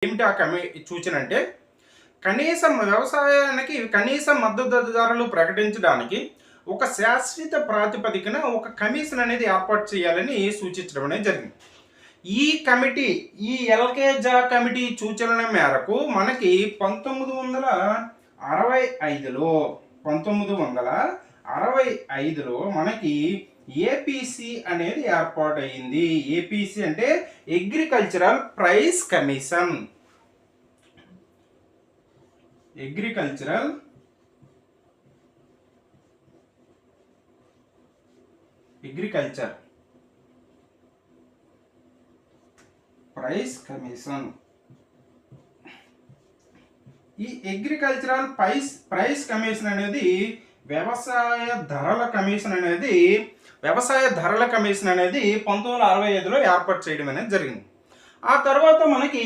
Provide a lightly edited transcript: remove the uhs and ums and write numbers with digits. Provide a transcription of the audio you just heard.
ఏమిటి ఆ సూచన అంటే కనీసం వ్యవసాయానికి కనీస మద్దతు ధరలు ప్రకటించడానికి ఒక శాశ్వత ప్రాతిపదికన ఒక కమిషన్ అనేది ఏర్పాటు చేయాలని సూచించడం అనేది జరిగింది. ఈ కమిటీ, ఈ ఎల్కేజా కమిటీ సూచనల మేరకు మనకి 1965లో మనకి ఏపీసీ అనేది ఏర్పాటయింది. ఏపీసీ అంటే agricultural price commission. Agricultural price commission. ఈ అగ్రికల్చరల్ ప్రైస్ కమిషన్ అనేది వ్యవసాయ ధరల కమిషన్ అనేది 1965లో ఏర్పాటు చేయడం అనేది జరిగింది. ఆ తర్వాత మనకి